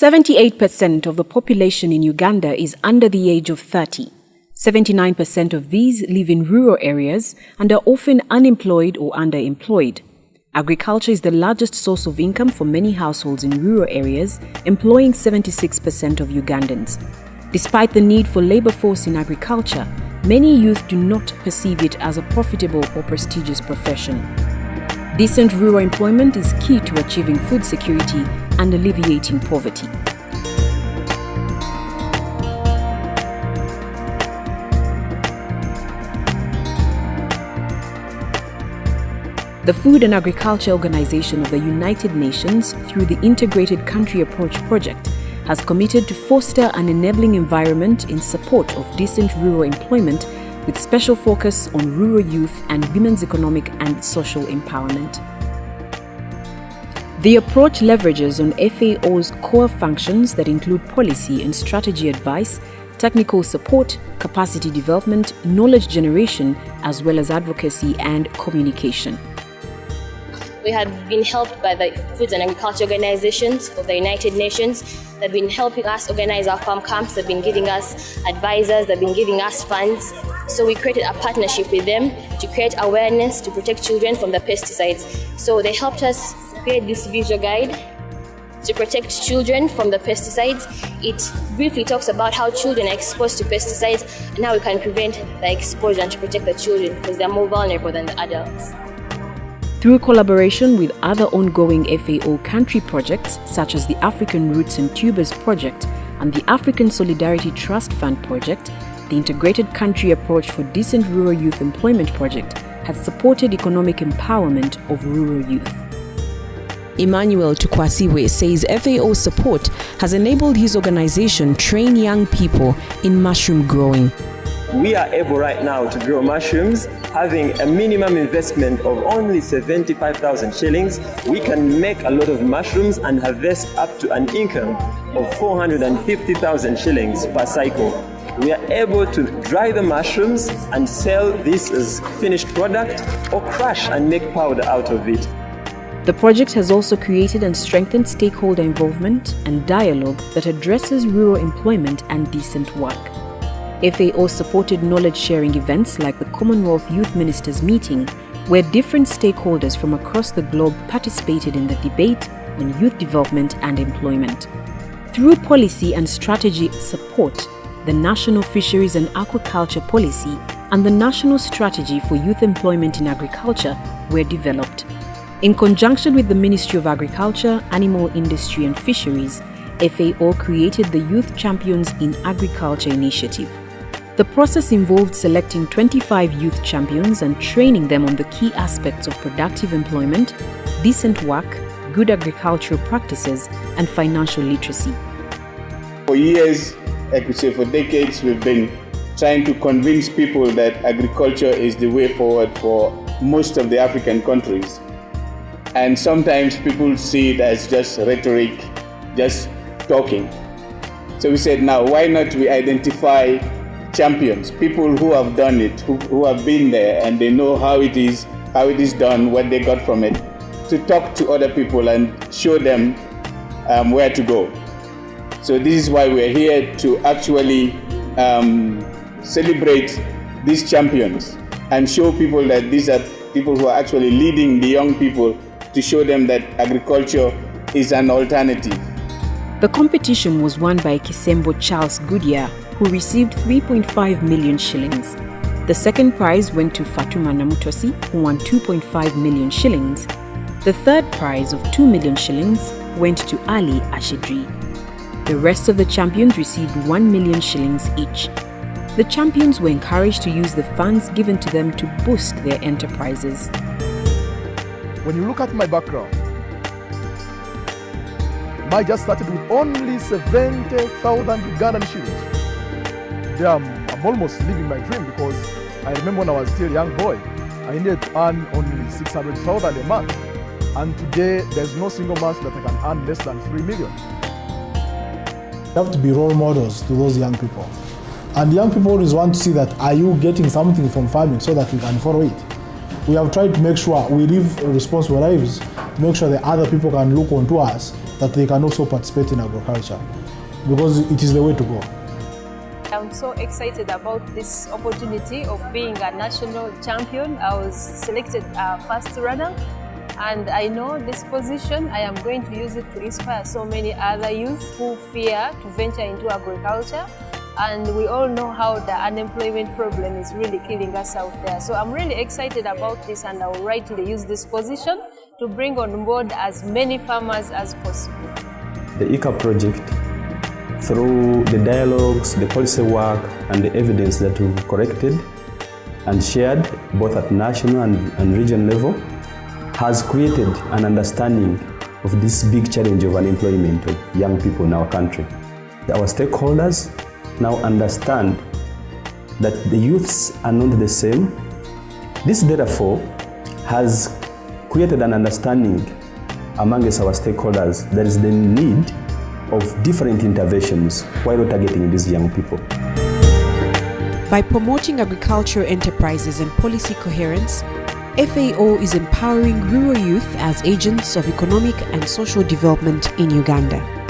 78% of the population in Uganda is under the age of 30. 79% of these live in rural areas and are often unemployed or underemployed. Agriculture is the largest source of income for many households in rural areas, employing 76% of Ugandans. Despite the need for labor force in agriculture, many youth do not perceive it as a profitable or prestigious profession. Decent rural employment is key to achieving food security and alleviating poverty. The Food and Agriculture Organization of the United Nations, through the Integrated Country Approach project, has committed to foster an enabling environment in support of decent rural employment with special focus on rural youth and women's economic and social empowerment. The approach leverages on FAO's core functions that include policy and strategy advice, technical support, capacity development, knowledge generation, as well as advocacy and communication. We have been helped by the Food and Agriculture Organizations of the United Nations. They've been helping us organize our farm camps. They've been giving us advisors. They've been giving us funds. So we created a partnership with them to create awareness to protect children from the pesticides. So they helped us create this visual guide to protect children from the pesticides. It briefly talks about how children are exposed to pesticides and how we can prevent the exposure and to protect the children because they're more vulnerable than the adults. Through collaboration with other ongoing FAO country projects such as the African Roots and Tubers project and the African Solidarity Trust Fund project, the Integrated Country Approach for Decent Rural Youth Employment project has supported economic empowerment of rural youth. Emmanuel Tukwasiwe says FAO support has enabled his organization train young people in mushroom growing. We are able right now to grow mushrooms. Having a minimum investment of only 75,000 shillings, we can make a lot of mushrooms and harvest up to an income of 450,000 shillings per cycle. We are able to dry the mushrooms and sell this as finished product or crush and make powder out of it. The project has also created and strengthened stakeholder involvement and dialogue that addresses rural employment and decent work. FAO supported knowledge-sharing events like the Commonwealth Youth Ministers Meeting, where different stakeholders from across the globe participated in the debate on youth development and employment. Through policy and strategy support, the National Fisheries and Aquaculture Policy and the National Strategy for Youth Employment in Agriculture were developed. In conjunction with the Ministry of Agriculture, Animal Industry and Fisheries, FAO created the Youth Champions in Agriculture initiative. The process involved selecting 25 youth champions and training them on the key aspects of productive employment, decent work, good agricultural practices, and financial literacy. For years, I could say for decades, we've been trying to convince people that agriculture is the way forward for most of the African countries. And sometimes people see it as just rhetoric, just talking. So we said, now why not we identify champions, people who have done it, who have been there and they know how it is done, what they got from it, to talk to other people and show them where to go. So this is why we're here to actually celebrate these champions and show people that these are people who are actually leading the young people to show them that agriculture is an alternative. The competition was won by Kisembo Charles Goodyear, who received 3.5 million shillings. The second prize went to Fatuma Namutosi, who won 2.5 million shillings. The third prize of 2 million shillings went to Ali Ashidri. The rest of the champions received 1 million shillings each. The champions were encouraged to use the funds given to them to boost their enterprises. When you look at my background, I just started with only 70,000 Ugandan shillings. There I'm almost living my dream because I remember when I was still a young boy, I needed to earn only 600,000 a month. And today, there's no single month that I can earn less than 3 million. You have to be role models to those young people. And young people always want to see that, are you getting something from farming so that we can follow it? We have tried to make sure we live responsible lives make sure that other people can look onto us, that they can also participate in agriculture, because it is the way to go. I'm so excited about this opportunity of being a national champion. I was selected first runner, and I know this position, I am going to use it to inspire so many other youth who fear to venture into agriculture. And we all know how the unemployment problem is really killing us out there. So I'm really excited about this, and I will rightly use this position to bring on board as many farmers as possible. The ICA project, through the dialogues, the policy work, and the evidence that we've collected and shared both at national and regional level, has created an understanding of this big challenge of unemployment of young people in our country. Our stakeholders now understand that the youths are not the same. This therefore has created an understanding amongst our stakeholders. There is the need of different interventions while targeting these young people. By promoting agricultural enterprises and policy coherence, FAO is empowering rural youth as agents of economic and social development in Uganda.